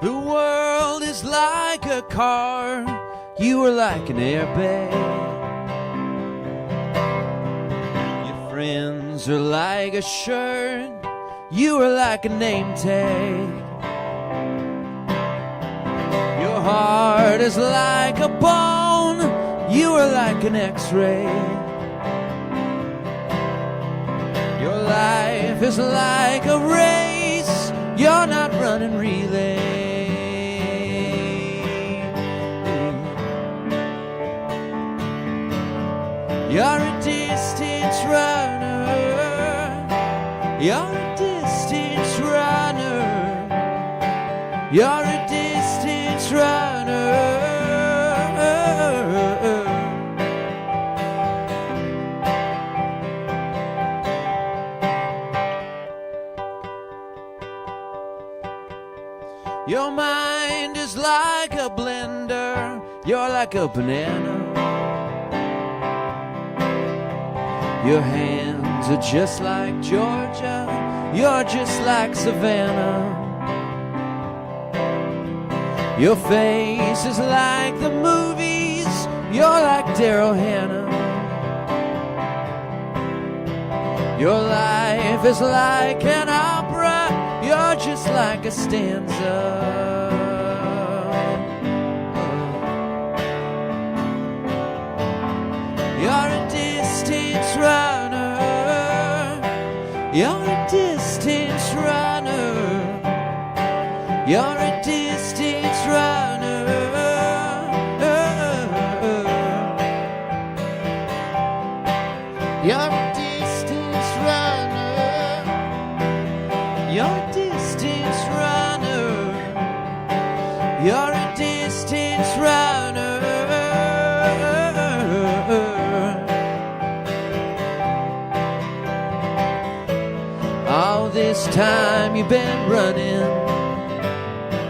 The world is like a car, you are like an airbag. Your friends are like a shirt, you are like a name tag. Your heart is like a bone, you are like an x-ray. Your life is like a race, you're not running relay. You're a distance runner. You're a distance runner. You're a distance runner. Your mind is like a blender. You're like a banana. Your hands are just like Georgia, you're just like Savannah. Your face is like the movies, you're like Daryl Hannah. Your life is like an opera, you're just like a stanza. You're a distance runner. You're a distance runner. You're a distance runner. You're a distance runner. You're a distance runner. You're a distance runner. All this time you've been running.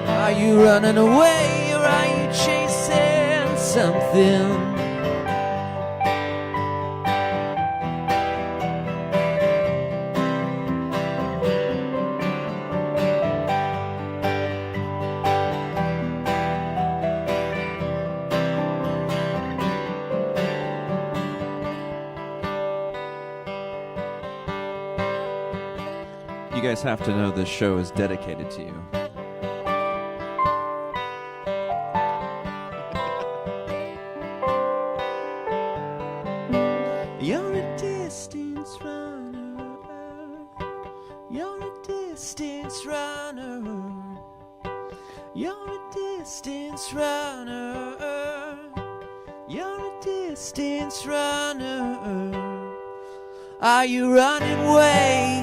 Are you running away or are you chasing something? You guys have to know this show is dedicated to you. You're a distance runner. You're a distance runner. You're a distance runner. You're a distance runner. Are you running away?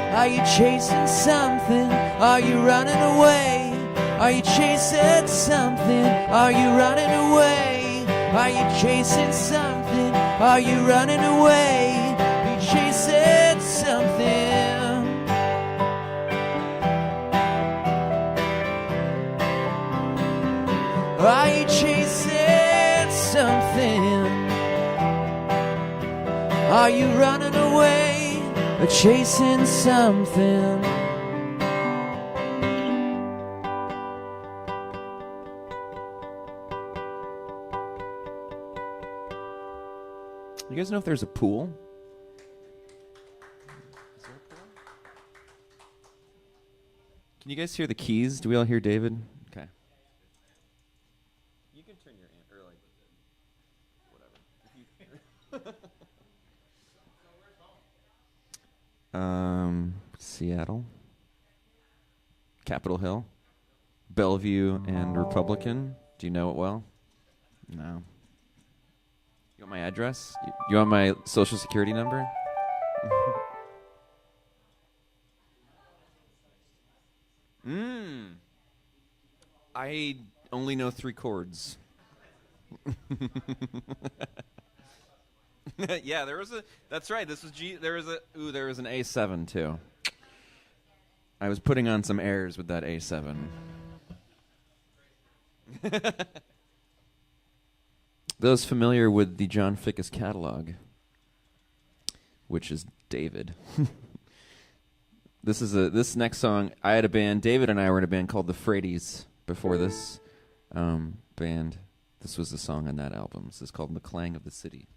Are you chasing something? Are you running away? Are you chasing something? Are you running away? Are you chasing something? Are you running away? Are you chasing something? Are you chasing something? Are you running away? Or chasing something? You guys know if there's a pool? Is there a pool? Can you guys hear the keys? Do we all hear David? Okay. You can turn your or like whatever. Seattle, Capitol Hill, Bellevue, and Republican. Do you know it well? No. You want my address? You want my social security number? I only know 3 chords. Yeah, there was a. That's right. This was G. There was an A7 too. I was putting on some airs with that A7. Those familiar with the Jon Fickes catalog, which is David. This next song. I had a band. David and I were in a band called the Fradies before this band. This was the song on that album. This is called "The Clang of the City."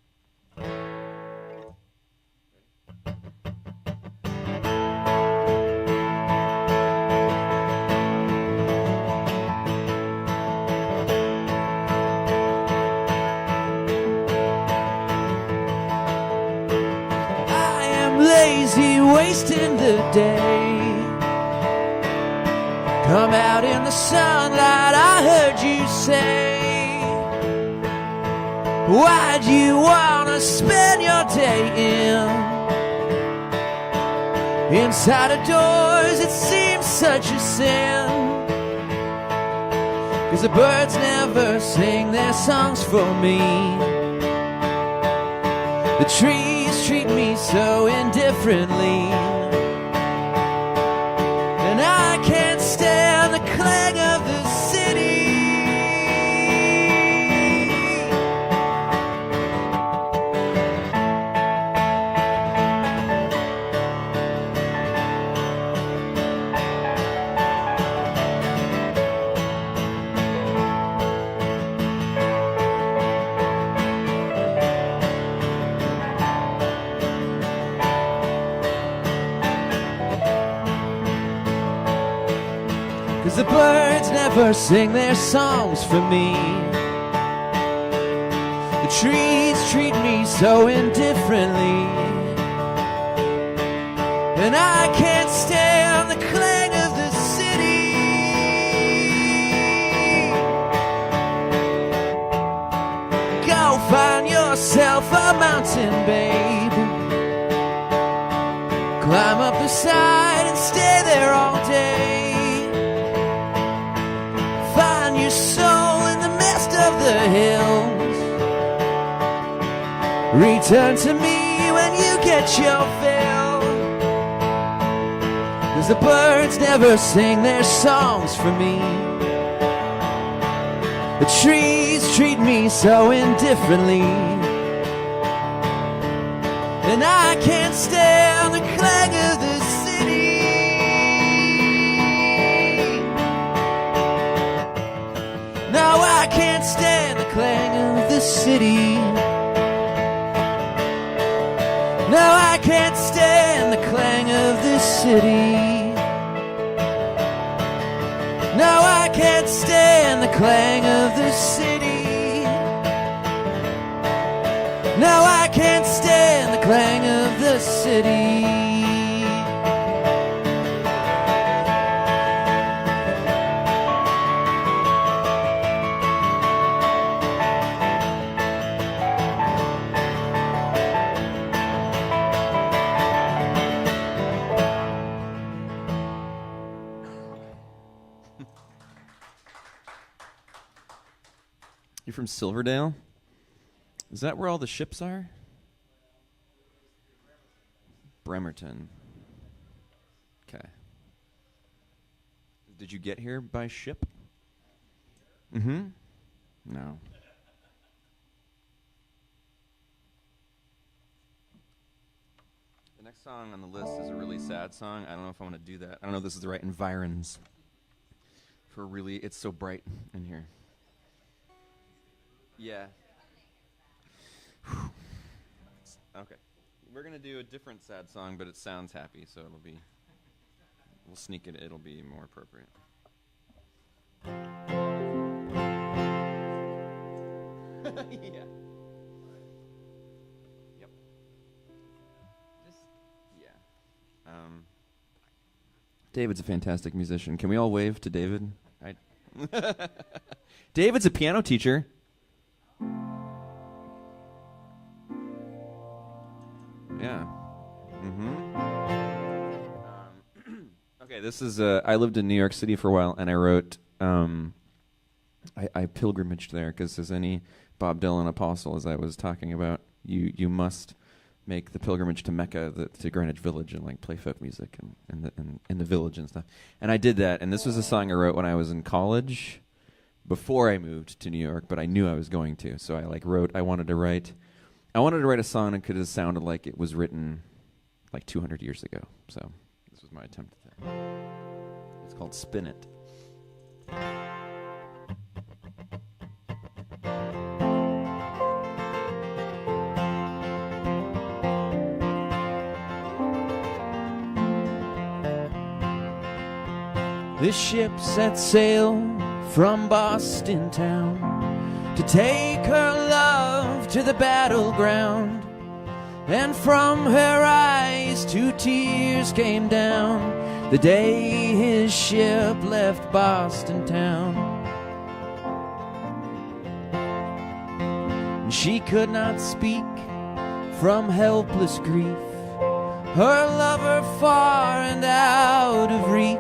Wasting the day. Come out in the sunlight, I heard you say. Why'd you wanna spend your day inside of doors? It seems such a sin, 'cause the birds never sing their songs for me. The trees treat me so indifferently, and I can't stand the clang of the city. 'Cause the birds never sing their songs for me. The trees treat me so indifferently, and I can't stand the clang of the city. Go find yourself a mountain, babe. Climb up the side and stay there all day. Find your soul in the midst of the hills. Return to me when you get your fill. 'Cause the birds never sing their songs for me. The trees treat me so indifferently, and I can't stand the clang of the city. No, I can't stand the clang of the city. No, I can't stand the clang of the city. No, I can't stand the clang of the city. No, I can't stand the clang of the city. You're from Silverdale? Is that where all the ships are? Bremerton. Okay. Did you get here by ship? Mm-hmm. No. The next song on the list is a really sad song. I don't know if I want to do that. I don't know if this is the right environs for really, it's so bright in here. Yeah. Okay. We're going to do a different sad song, but it sounds happy, so it'll be, we'll sneak it, it'll be more appropriate. Yeah. Yep. Just, yeah. David's a fantastic musician. Can we all wave to David? David's a piano teacher. Yeah. Mm-hmm. Okay, this is, I lived in New York City for a while, and I wrote, I pilgrimaged there, because as any Bob Dylan apostle, as I was talking about, you must make the pilgrimage to Mecca, to Greenwich Village, and like play folk music and in the village and stuff. And I did that, and this was a song I wrote when I was in college, before I moved to New York, but I knew I was going to, so I wanted to write a song that could have sounded like it was written like 200 years ago. So this was was my attempt at that. It's called Spin It. The ship set sail from Boston town to take her love to the battleground, and from her eyes 2 tears came down the day his ship left Boston town. And she could not speak from helpless grief, her lover far and out of reach,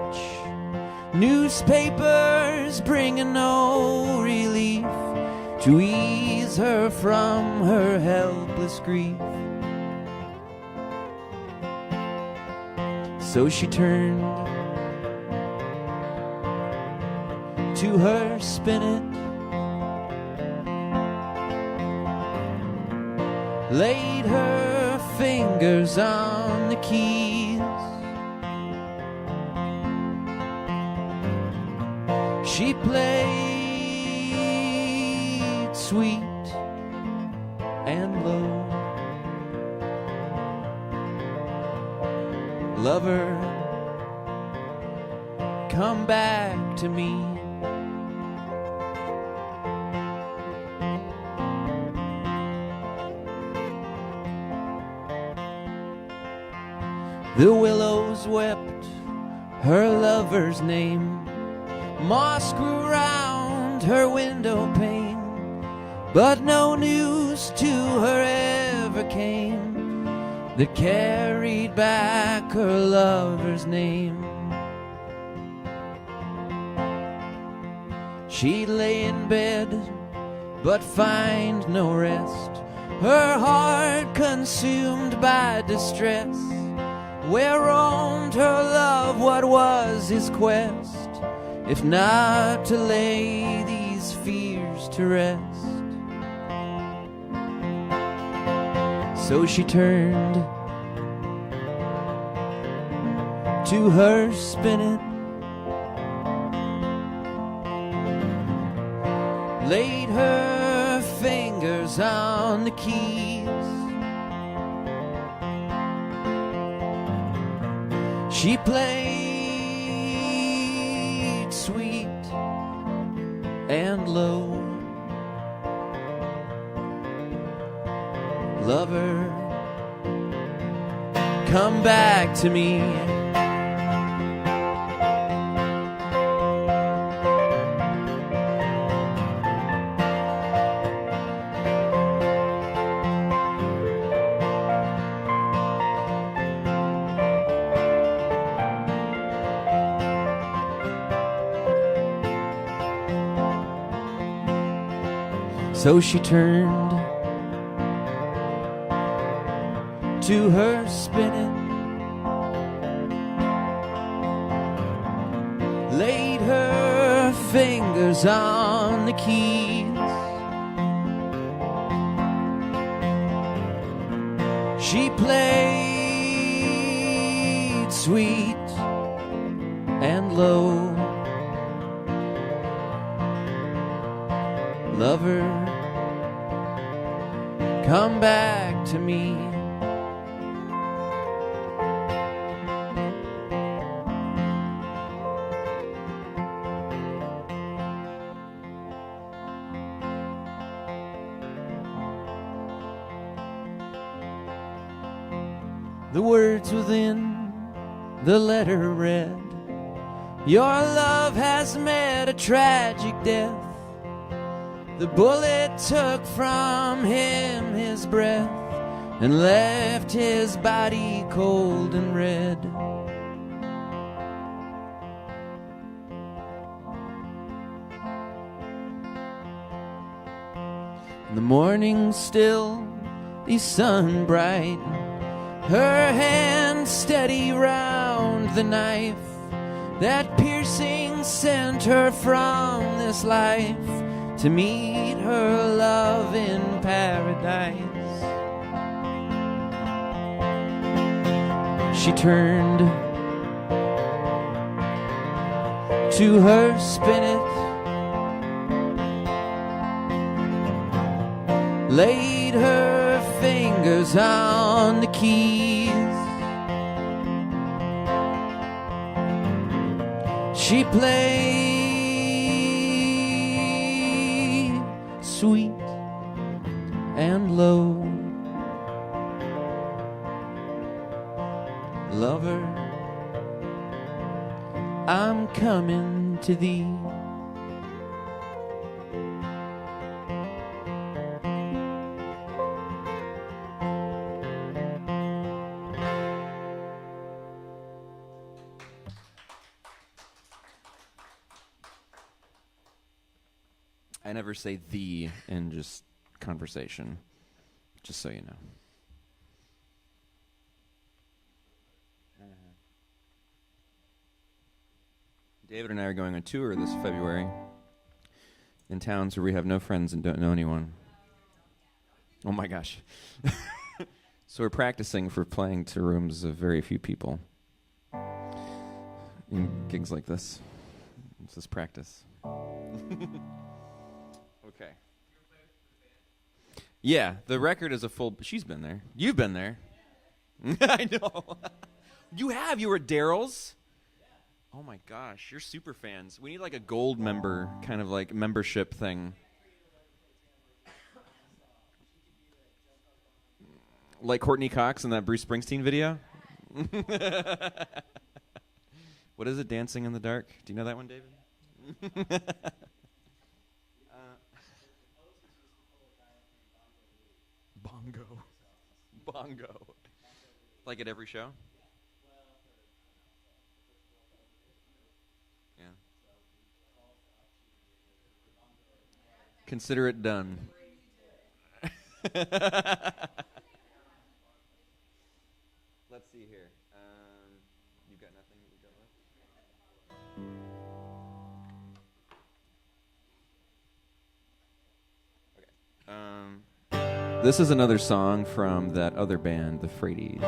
newspapers bringing no relief to ease her from her helpless grief. So she turned to her spinet, laid her fingers on the keys. She played sweet and low. Lover, come back to me. The willows wept her lover's name, moss grew round her window pane, but no news to her ever came that carried back her lover's name. She'd lay in bed but find no rest, her heart consumed by distress. Where roamed her love? What was his quest, if not to lay these fears to rest? So she turned to her spinet, laid her fingers on the keys. She played sweet and low. Lover, come back to me. So she turned to her spinet, laid her fingers on the keys. She played sweet and low. Lover, come back to me. The words within the letter read, your love has met a tragic death. The bullet took from him his breath and left his body cold and red. The morning still, the sun bright, her hand steady round the knife that piercing sent her from this life to meet her love in paradise. She turned to her spinet, laid her fingers on the keys. She played sweet and low. Lover, I'm coming to thee. I never say "thee" in just conversation, just so you know. David and I are going on tour this February in towns where we have no friends and don't know anyone. Oh my gosh. So we're practicing for playing to rooms of very few people in gigs like this. It's just practice. Okay. Yeah, the record is a full... She's been there. You've been there. I know. You have. You were at Daryl's. Oh my gosh, you're super fans. We need like a gold member, kind of like membership thing. Like Courtney Cox in that Bruce Springsteen video? What is it, Dancing in the Dark? Do you know that one, David? Bongo. Like at every show? Yeah. Consider it done. Let's see here. You've got nothing you've got left? Okay. This is another song from that other band, the Fradies.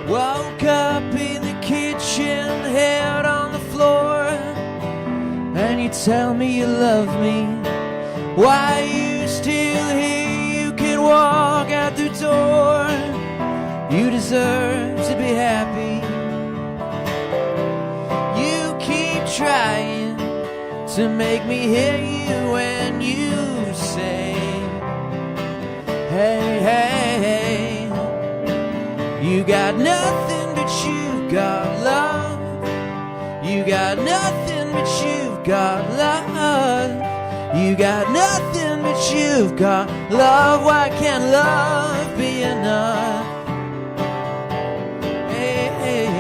Woke up in the kitchen, head on the floor, and you tell me you love me. Why you still here? You can walk out the door. You deserve to be happy. You keep trying to make me hear you when you say, hey, hey, hey. You got nothing but you've got love. You got nothing but you've got love. You got nothing but you've got love. Why can't love be enough? Hey, hey.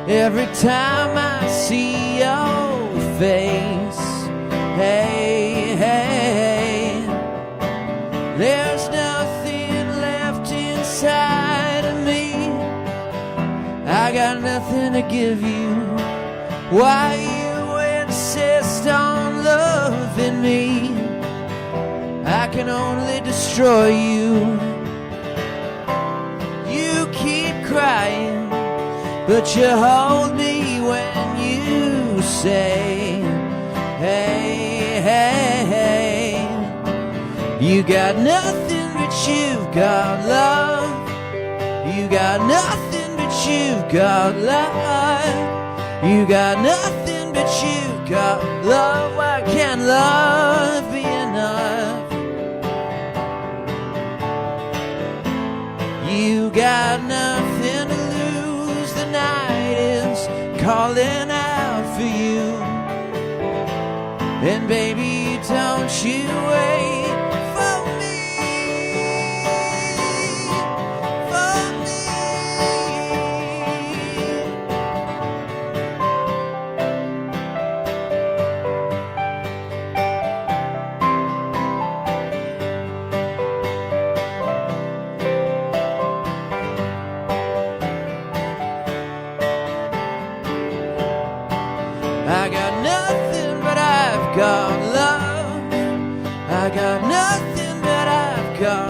Every time I see your face, hey, hey, there's nothing left inside of me. I got nothing to give you. Why you insist on loving me? I can only destroy you. You keep crying, but you hold me when you say, hey, hey, hey. You got nothing but you've got love. You got nothing but you've got love. You got nothing but you've got love. Why can't love be enough? You got nothing to lose. The night is calling out for you, and baby, don't you wait for me, for me.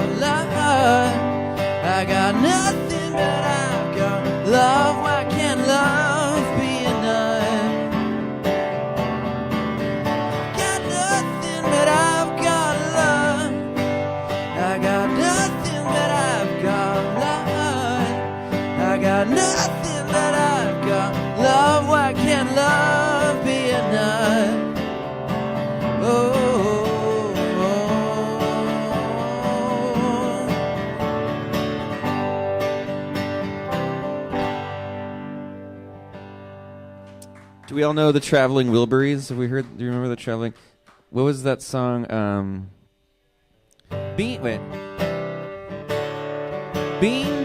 got love. I got nothing, but I've got love. Why can't love be enough? Got nothing, but I've got love. I got nothing, but I've got love. I got nothing, but I've got love. Why can't love be enough? Oh. Do we all know the Traveling Wilburys? Have we heard? Do you remember the Traveling? What was that song? Being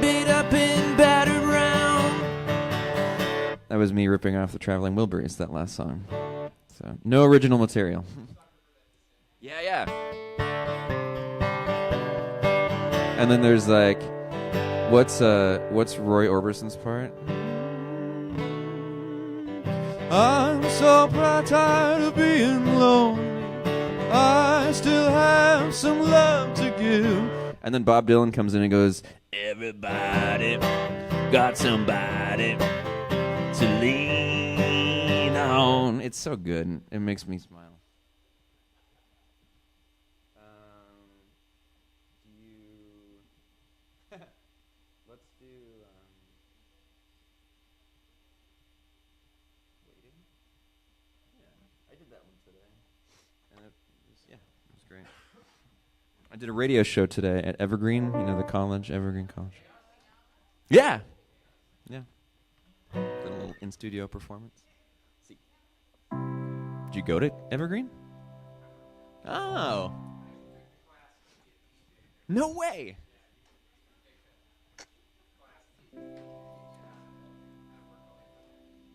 beat up and battered round. That was me ripping off the Traveling Wilburys. That last song. So no original material. Yeah. And then there's like, what's Roy Orbison's part? I'm so tired of being lonely. I still have some love to give. And then Bob Dylan comes in and goes, everybody got somebody to lean on. It's so good. It makes me smile. Let's do... I did that one today. And it was great. I did a radio show today at Evergreen, the college, Evergreen College. Yeah. Did a little in-studio performance. See. Did you go to Evergreen? Oh. No way.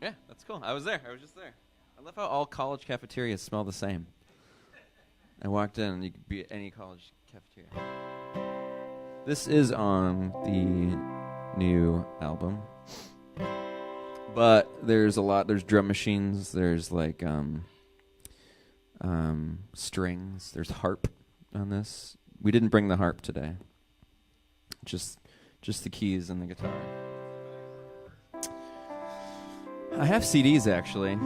Yeah, that's cool. I was there. I was just there. I love how all college cafeterias smell the same. I walked in and you could be at any college cafeteria. This is on the new album. But there's a lot. There's drum machines. There's like strings. There's harp on this. We didn't bring the harp today. Just the keys and the guitar. I have CDs actually.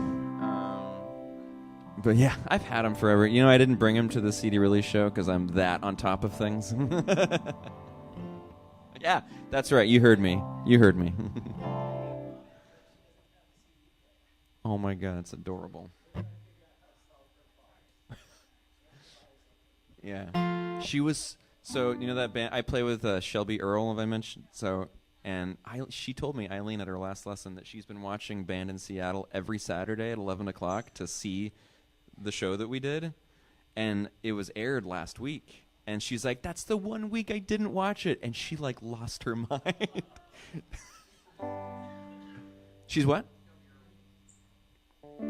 But yeah, I've had them forever. I didn't bring them to the CD release show because I'm that on top of things. Yeah, that's right. You heard me. Oh my God, it's adorable. Yeah. She was, so, that band, I play with Shelby Earle, have I mentioned? So, and she told me, Eileen, at her last lesson, that she's been watching Band in Seattle every Saturday at 11 o'clock to see the show that we did, and it was aired last week, and she's like, that's the one week I didn't watch it, and she like lost her mind. She's what?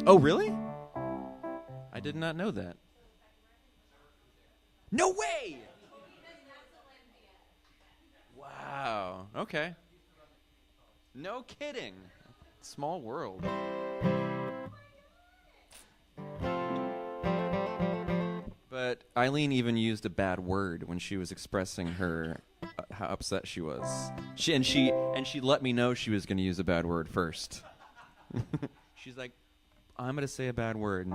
Oh, really? I did not know that. No way! Wow. Okay. No kidding. Small world. But Eileen even used a bad word when she was expressing her how upset she was. She let me know she was going to use a bad word first. She's like, I'm going to say a bad word.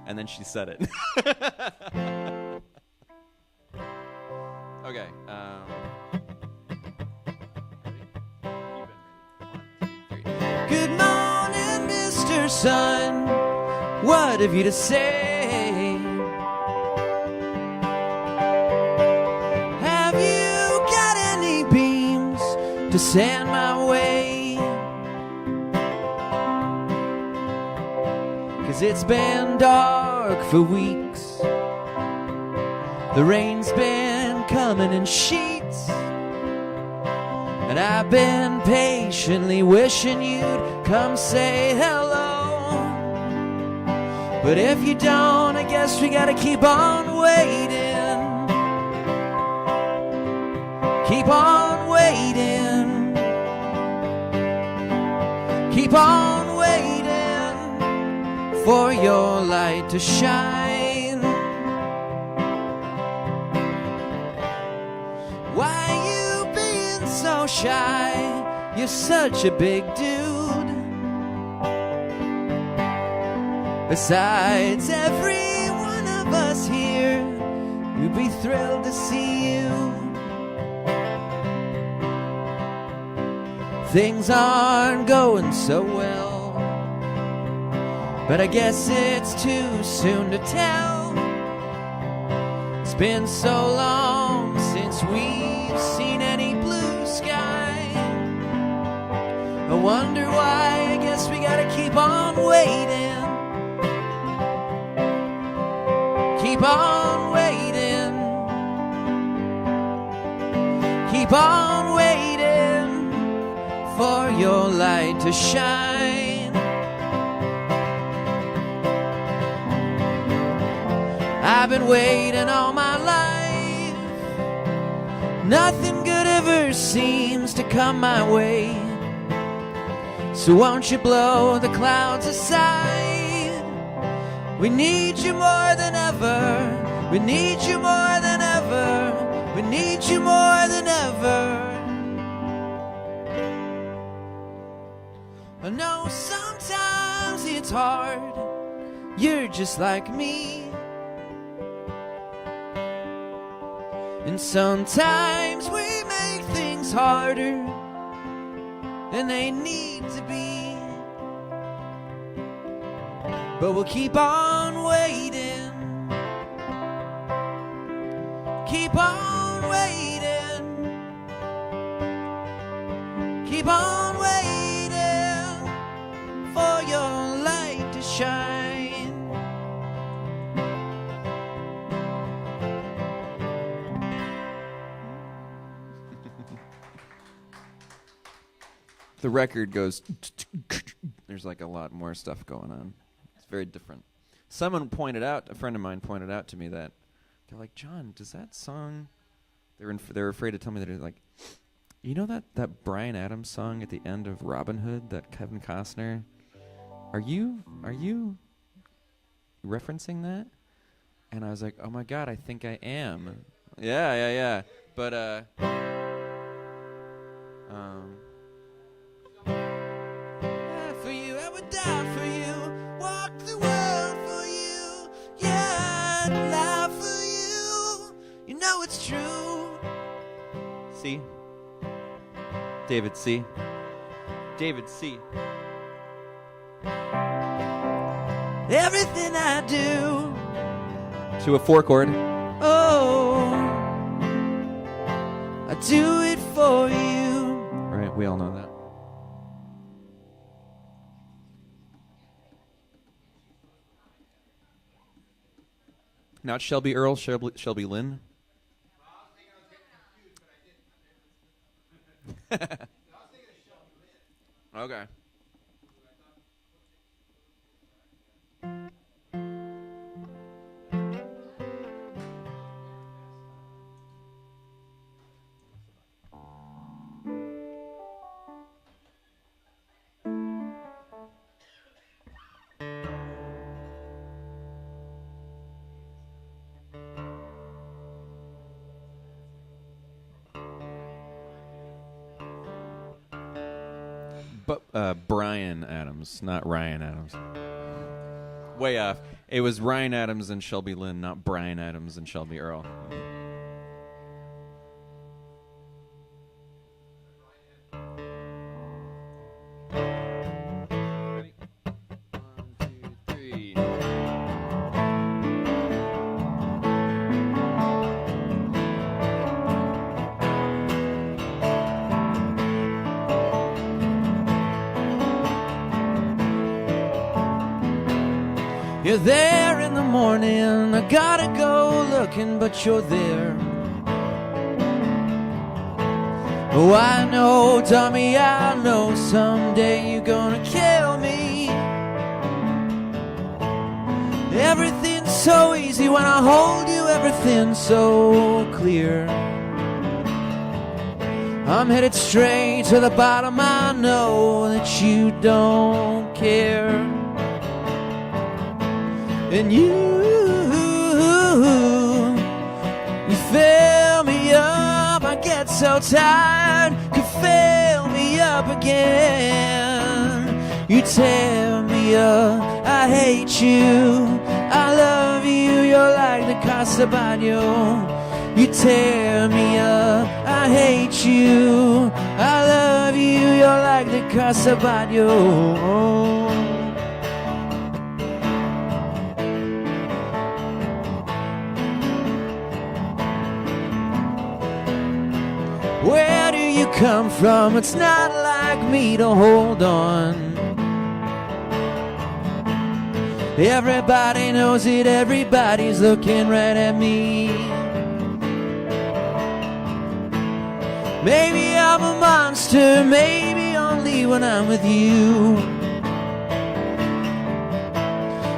And then she said it. Okay. Good morning, Mr. Sun. What have you to say? Have you got any beams to send my way? 'Cause it's been dark for weeks. The rain's been coming in sheets, and I've been patiently wishing you'd come say hello. But if you don't, I guess we gotta keep on waiting. Keep on waiting. Keep on waiting for your light to shine. Why you being so shy? You're such a big dude. Besides, every one of us here would be thrilled to see you. Things aren't going so well, but I guess it's too soon to tell. It's been so long since we've seen any blue sky. I wonder why. I guess we gotta keep on waiting. Keep on waiting. Keep on waiting for your light to shine. I've been waiting all my life. Nothing good ever seems to come my way. So won't you blow the clouds aside? We need you more than ever. We need you more than ever. We need you more than ever. I know sometimes it's hard. You're just like me. And sometimes we make things harder than they need to be. But we'll keep on waiting. Keep on waiting. Keep on waiting for your light to shine. The record goes. There's like a lot more stuff going on. It's very different. Someone pointed out, a friend of mine pointed out to me that they're like, John, does that song? They're afraid to tell me that it's like, you know that Bryan Adams song at the end of Robin Hood, that Kevin Costner. Are you referencing that? And I was like, oh my God, I think I am. Yeah. But for you, I would die for you, walk the world for you, yeah, I'd lie for you, you know it's true. C. David C. David C. Everything I do, To a 4 chord. oh, I do it for you. Right, we all know that. Not Shelby Earl, Shelby Lynn. Okay. Bryan Adams, not Ryan Adams. Way off. It was Ryan Adams and Shelby Lynn, not Bryan Adams and Shelby Earl. Ready? 1, 2, 3. You're there in the morning, I gotta go looking, but you're there. Oh, I know, dummy, I know someday you're gonna kill me. Everything's so easy when I hold you, everything's so clear. I'm headed straight to the bottom, I know that you don't care. And you fill me up, I get so tired, could fill me up again. You tear me up, I hate you, I love you, you're like the Casa Bagno. You tear me up, I hate you, I love you, you're like the Casa Bagno. Where do you come from? It's not like me to hold on. Everybody knows it, everybody's looking right at me. Maybe I'm a monster, maybe only when I'm with you.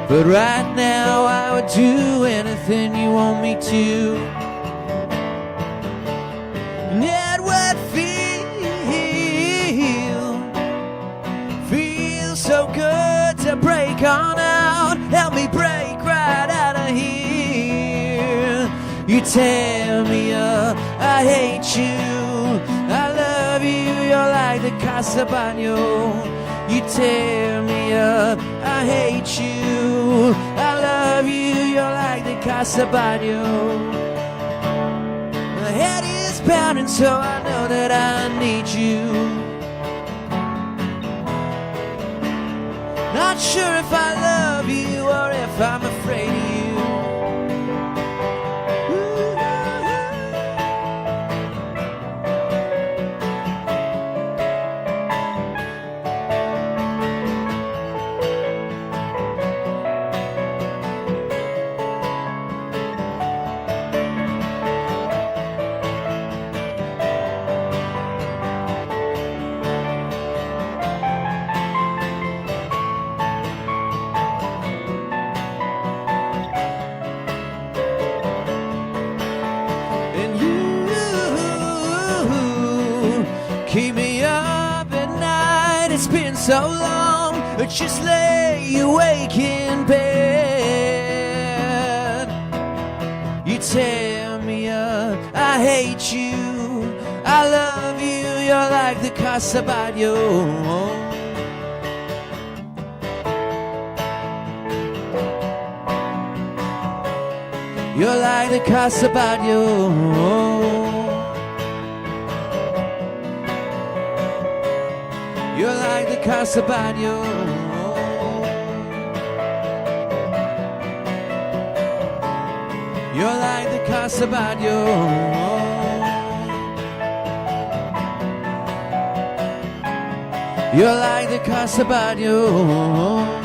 But right now I would do anything you want me to. And it would feel so good to break on out. Help me break right out of here. You tear me up, I hate you, I love you, you're like the Casa Bagno. You tear me up, I hate you, I love you, you're like the Casa Bagno. My head is pounding so I know that I need you. Not sure if I love you or if I'm afraid of you. Keep me up at night, it's been so long, but just lay awake in bed. You tear me up, I hate you, I love you, you're like the Casa Bagno. You're like the Casa Bagno. You're like the Casa Bagno. You're like the Casa Bagno. You're like the Casa Bagno.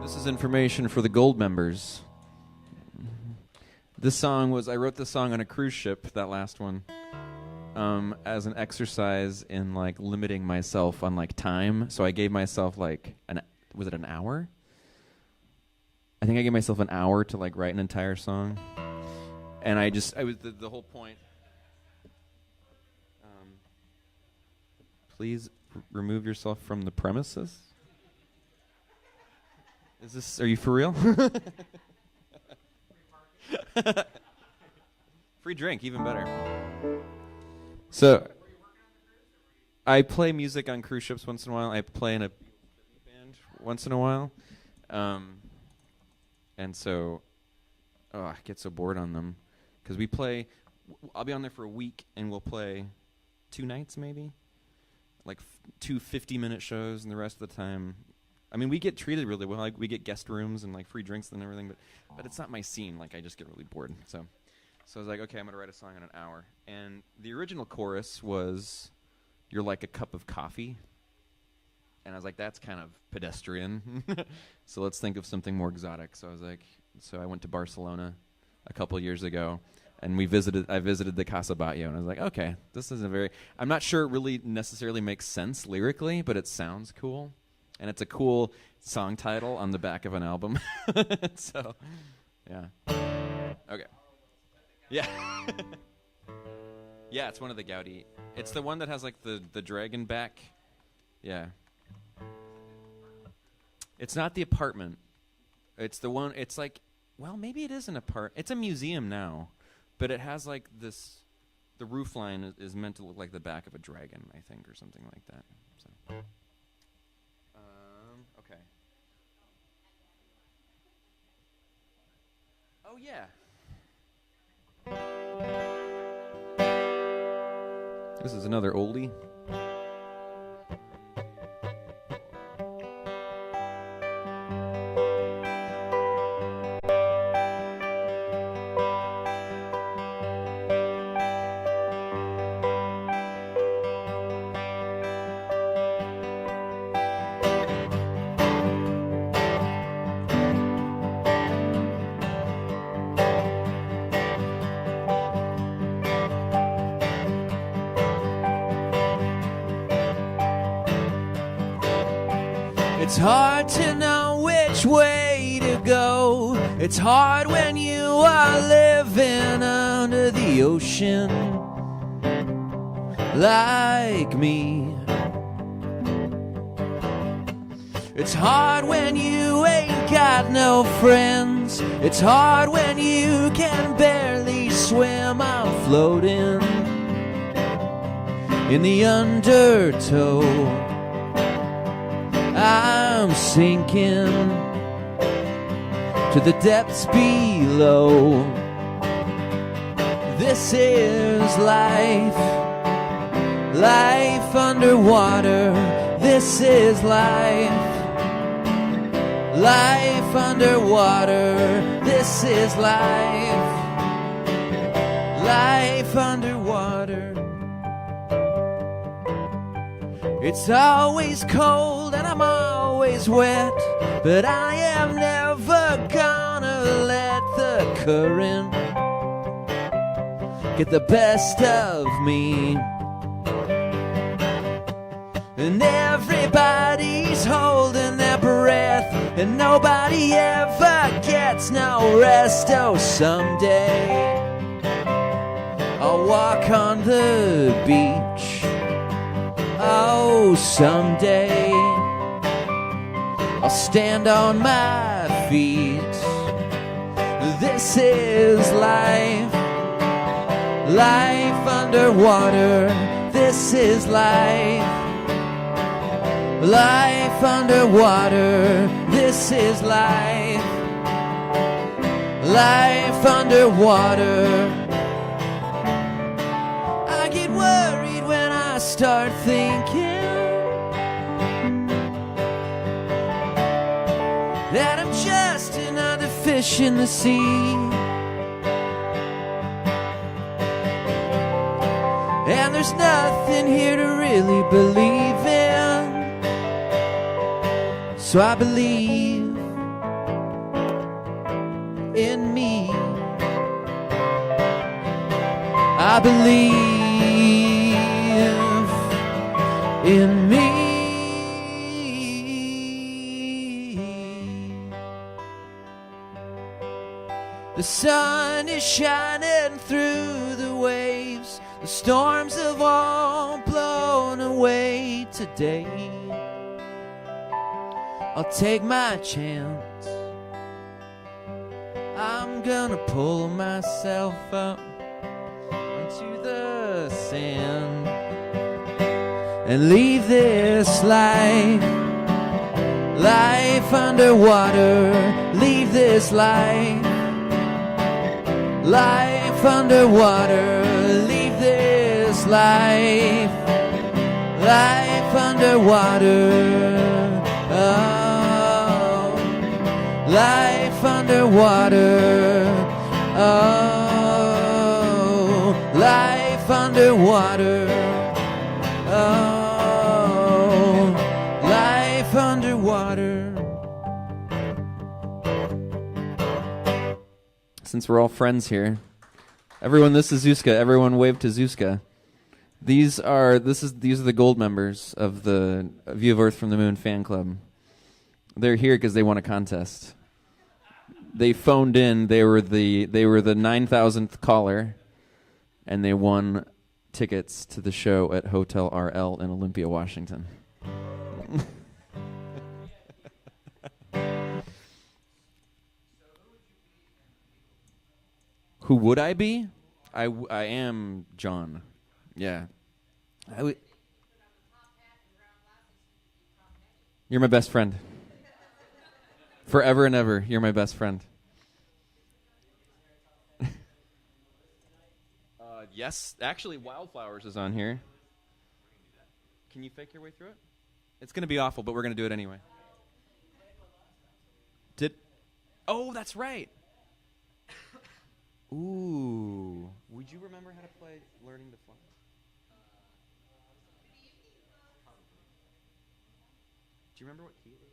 This is information for the gold members. This song was, I wrote this song on a cruise ship, that last one, as an exercise in like limiting myself on like time. So I gave myself like was it an hour? I think I gave myself an hour to like write an entire song. And I was the whole point. Please remove yourself from the premises. Are you for real? Free drink, even better. So, I play music on cruise ships once in a while. I play in a band once in a while. And so, I get so bored on them. Because we play, I'll be on there for a week, and we'll play 2 nights maybe. Like 2 50-minute shows, and the rest of the time... I mean, we get treated really well. Like, we get guest rooms and like free drinks and everything, but it's not my scene. Like, I just get really bored. So I was like, okay, I'm gonna write a song in an hour. And the original chorus was, "You're like a cup of coffee," and I was like, that's kind of pedestrian. So let's think of something more exotic. So I went to Barcelona a couple years ago, and I visited the Casa Bagno, and I was like, okay, this is I'm not sure it really necessarily makes sense lyrically, but it sounds cool. And it's a cool song title on the back of an album. So, yeah. Okay. Yeah. Yeah, it's one of the Gaudi. It's the one that has like the dragon back. Yeah. It's not the apartment. It's the one. It's like, well, maybe it is an apartment. It's a museum now, but it has like this. The roof line is meant to look like the back of a dragon, I think, or something like that. So. Okay. Oh yeah. This is another oldie. It's hard to know which way to go. It's hard when you are living under the ocean like me. It's hard when you ain't got no friends. It's hard when you can barely swim. I'm floating in the undertow. I'm sinking to the depths below. This is life, life underwater. This is life, life underwater. This is life, life underwater. It's always cold and I'm always wet, but I am never gonna let the current get the best of me. And everybody's holding their breath, and nobody ever gets no rest. Oh, someday I'll walk on the beach. Oh, someday I'll stand on my feet. This is life, life underwater. This is life, life underwater. This is life, life underwater. I get worried when I start thinking that I'm just another fish in the sea. And there's nothing here to really believe in. So I believe in me. I believe in me. The sun is shining through the waves. The storms have all blown away today. I'll take my chance. I'm gonna pull myself up onto the sand and leave this life, life underwater. Leave this life, life underwater. Leave this life, life underwater. Oh, life underwater. Oh, life underwater. Oh, life underwater. Since we're all friends here, everyone, this is Zuzka. Everyone wave to Zuzka. These are the gold members of the View of Earth from the Moon fan club. They're here because they won a contest. They phoned in. They were the 9,000th caller, and they won tickets to the show at Hotel RL in Olympia, Washington. Who would I be? I am Jon. Yeah. You're my best friend. Forever and ever, you're my best friend. Yes, actually, Wildflowers is on here. Can you fake your way through it? It's going to be awful, but we're going to do it anyway. Oh, that's right. Ooh. Would you remember how to play Learning to Fly? Do you remember what key it was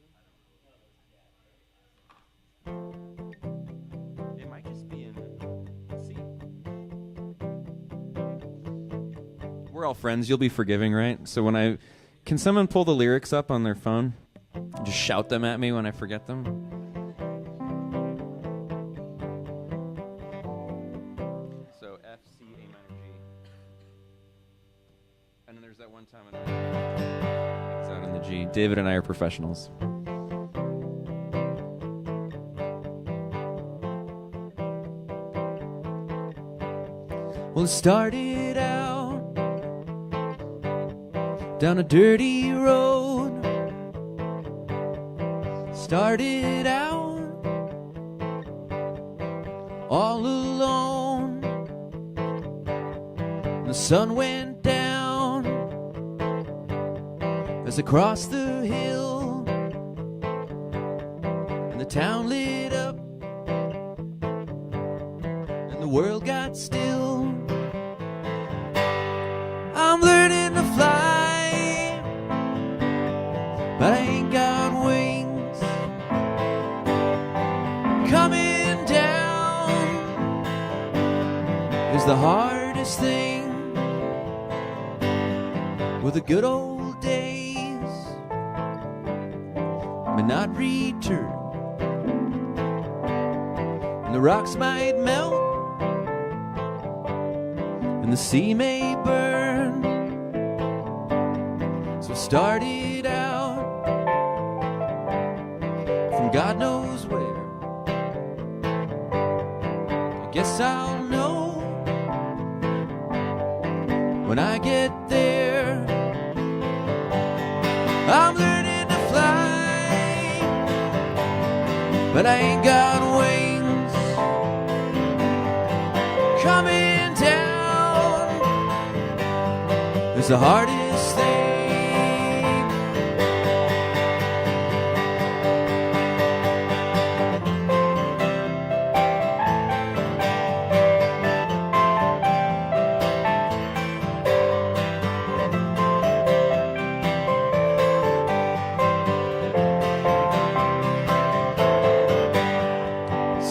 in? It might just be in C. We're all friends. You'll be forgiving, right? So can someone pull the lyrics up on their phone? Just shout them at me when I forget them. So F, C, A minor, G. And then there's that one time it's out on the G. David and I are professionals. Well, it started out down a dirty road. Started out all alone. The sun went down as I crossed the hill, and the town lit up, and the world got still. I'm learning to fly, but I ain't got wings. Coming down is the hardest thing. With the good old days may not return, and the rocks might melt, and the sea may burn. So started out from God knows where. I guess I'll know when I get there. I'm learning to fly, but I ain't got wings. Coming down is the hardest thing.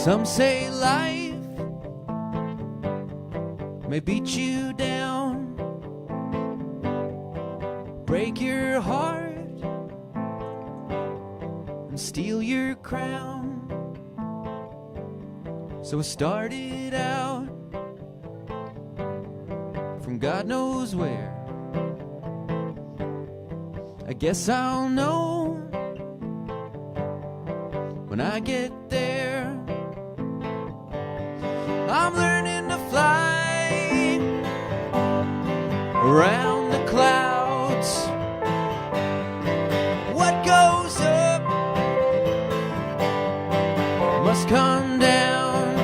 Some say life may beat you down, break your heart, and steal your crown. So I started out from God knows where. I guess I'll know when I get there. I'm learning to fly around the clouds. What goes up must come down.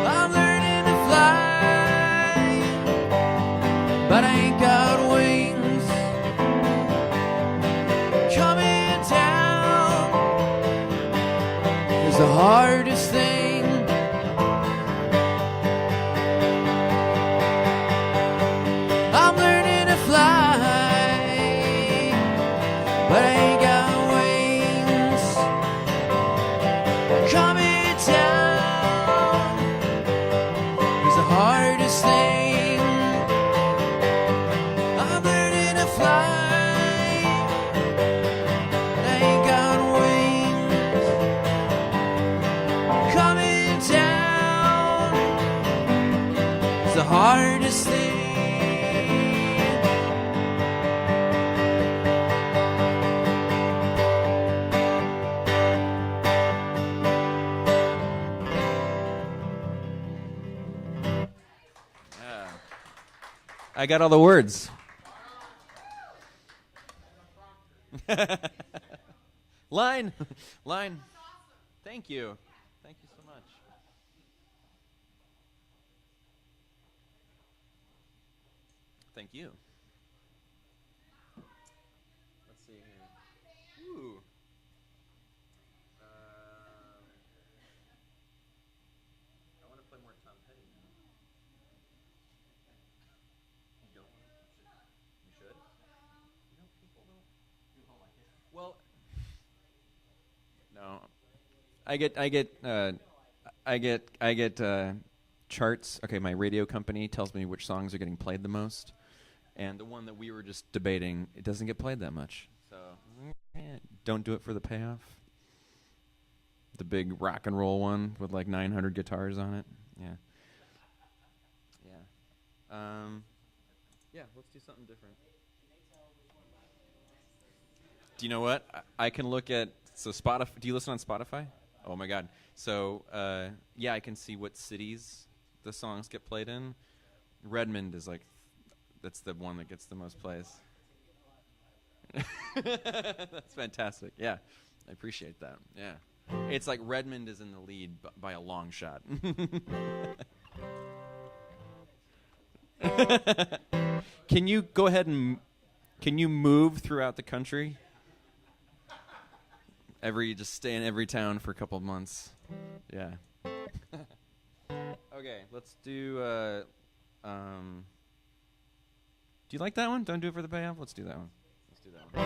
I'm learning to fly, but I ain't got wings. Coming down is the hardest thing. But I ain't got wings. Coming down is the hardest thing. I'm learning to fly, but I ain't got wings. Coming I got all the words. Line. Thank you. Thank you so much. Thank you. Let's see here. Ooh. I want to play more Tom Petty now. You don't want to? You should? You know, people don't like it. Well, no. I get charts. Okay, my radio company tells me which songs are getting played the most. And the one that we were just debating, it doesn't get played that much. So, don't do it for the payoff. The big rock and roll one with like 900 guitars on it. Yeah. Yeah, let's do something different. Do you know what? I can look at, so Spotify, do you listen on Spotify? Oh my God. So, yeah, I can see what cities the songs get played in. Redmond is like, that's the one that gets the most plays. That's fantastic. Yeah, I appreciate that. Yeah. It's like Redmond is in the lead by a long shot. Can you go ahead and, can you move throughout the country? Just stay in every town for a couple of months. Yeah. Okay, let's do, do you like that one? Don't do it for the payoff? Let's do that one. Let's do that one.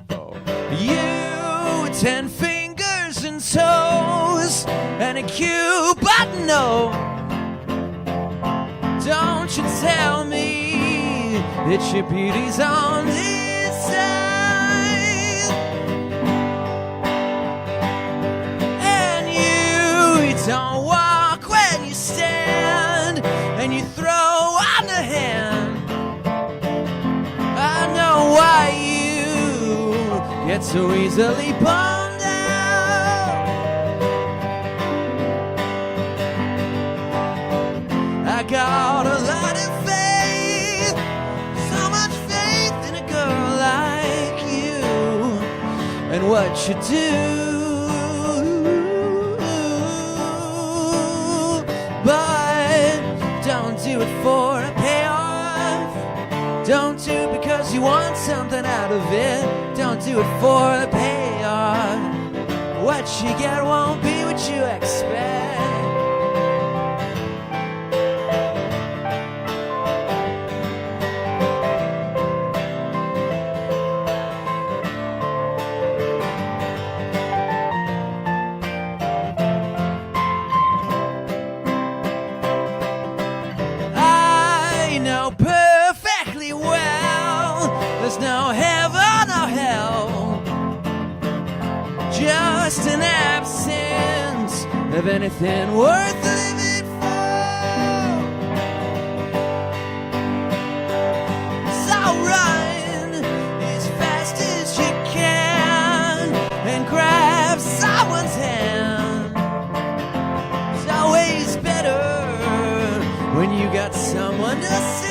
1, 2, 3, 4. You, 10 fingers and toes, and a Cupid no. Don't you tell me that your beauty's on this side. And you don't walk when you stand, and you throw on the hand. I know why you get so easily bummed out. I got a lot of faith, so much faith in a girl like you, and what you do. But don't do it for a payoff. Don't do it because you want something out of it. Don't do it for the payoff. What you get won't be what you expect. Perfectly well, there's no heaven or hell, just an absence of anything worth living for. So run as fast as you can and grab someone's hand. It's always better when you got someone to see.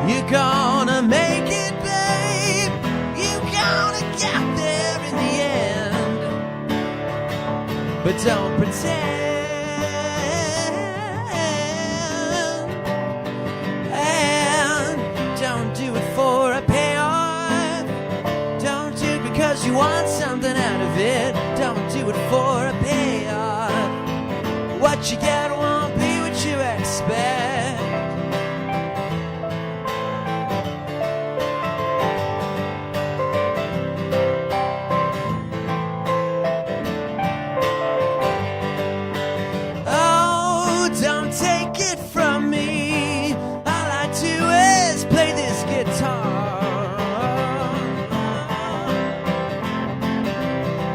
You're gonna make it, babe. You're gonna get there in the end. But don't pretend. And don't do it for a payoff. Don't do it because you want something out of it. Don't do it for a payoff. What you get won't be what you expect.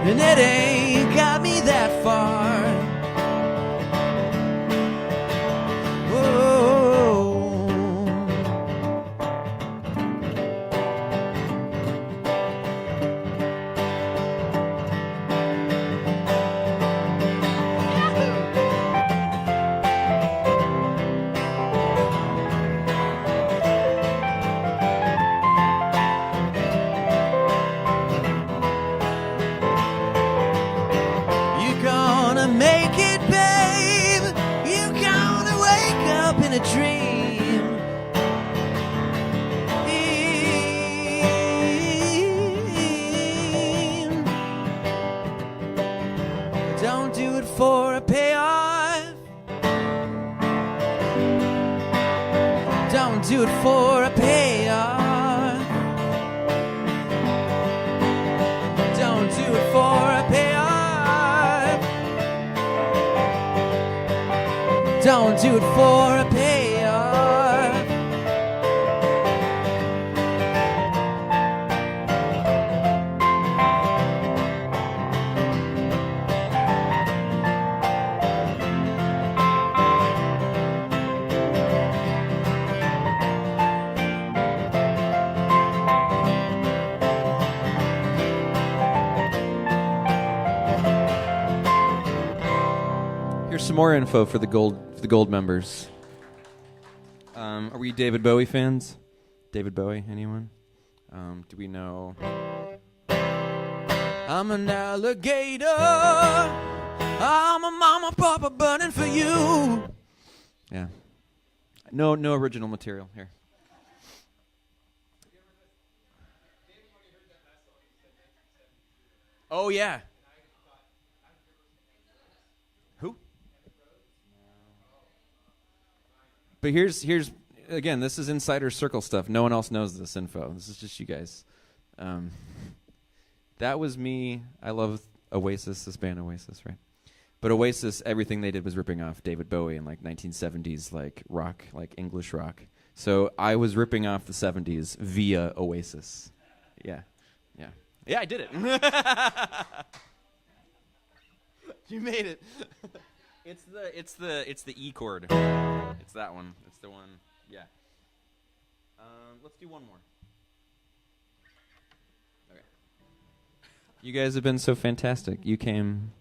And it ain't got me that far. Whoa. Don't do it for a payoff. Don't do it for a payoff. Don't do it for a payoff. Some more info for the gold members. Are we David Bowie fans? David Bowie, anyone? Do we know? I'm an alligator. I'm a mama, papa burning for you. Yeah. No original material here. Oh yeah. But here's again, this is insider circle stuff. No one else knows this info. This is just you guys. That was me. I love Oasis, this band Oasis, right? But Oasis, everything they did was ripping off David Bowie in like 1970s like rock, like English rock. So I was ripping off the 70s via Oasis. Yeah. Yeah, I did it. You made it. It's the E chord. It's that one. It's the one. Yeah. Let's do one more. Okay. You guys have been so fantastic. You came.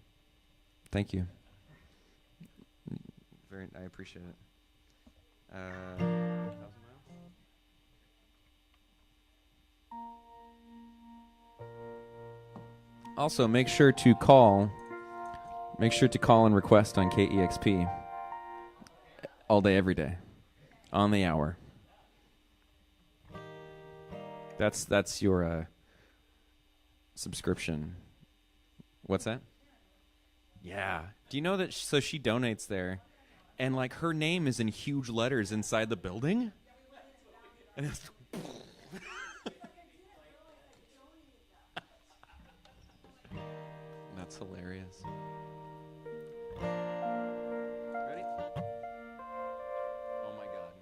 Thank you. I appreciate it. 1,000 miles. Also, make sure to call and request on KEXP all day, every day, on the hour. That's your subscription. What's that? Yeah. Do you know that? So she donates there, and like her name is in huge letters inside the building. And it's that's hilarious. Ready? Oh my God.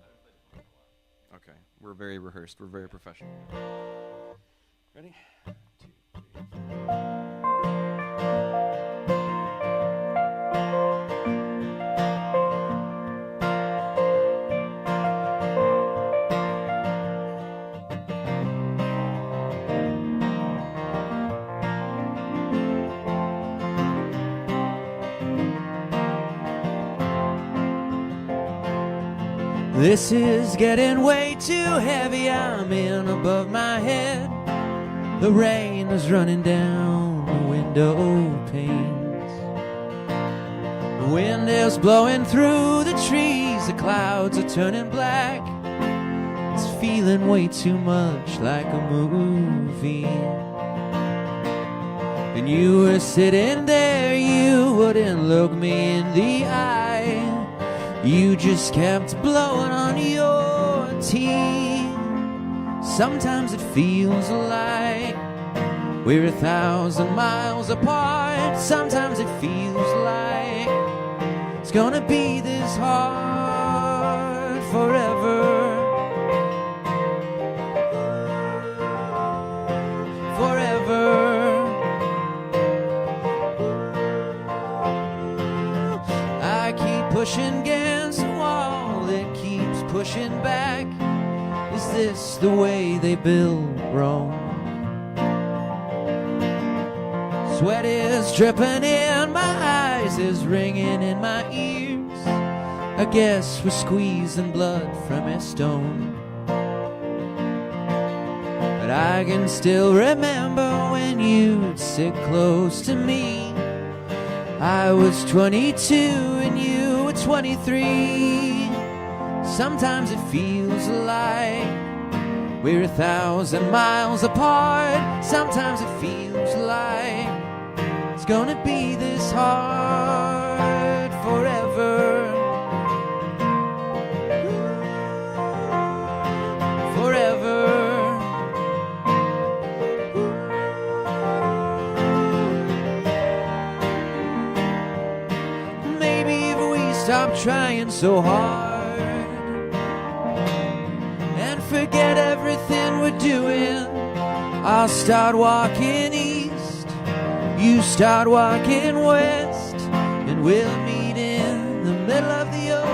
Okay, we're very rehearsed. We're very professional. Ready? 2, 3, 4. This is getting way too heavy. I'm in above my head. The rain is running down the window panes. The wind is blowing through the trees. The clouds are turning black. It's feeling way too much like a movie. And you were sitting there, you wouldn't look me in the eye. You just kept blowing on your teeth. Sometimes it feels like we're 1,000 miles apart. Sometimes it feels like it's gonna be this hard forever. Forever. I keep pushing against the wall that keeps pushing back. Is this the way they build Rome? Sweat is dripping in my eyes, is ringing in my ears. I guess we're squeezing blood from a stone. But I can still remember when you'd sit close to me. I was 22 and you were 23. Sometimes it feels like we're 1,000 miles apart. Sometimes it feels like it's gonna be this hard forever. stop trying so hard and forget everything we're doing. I'll start walking east, you start walking west, and we'll meet in the middle of the ocean.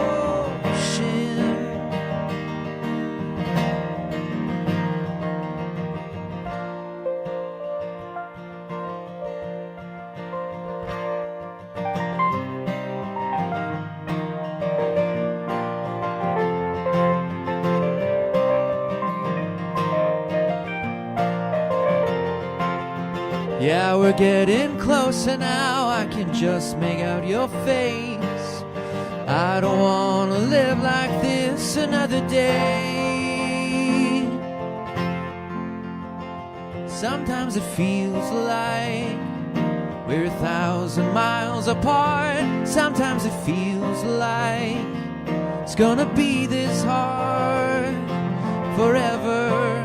Yeah, we're getting closer now, I can just make out your face. I don't wanna live like this another day. Sometimes it feels like we're 1,000 miles apart. Sometimes it feels like it's gonna be this hard forever.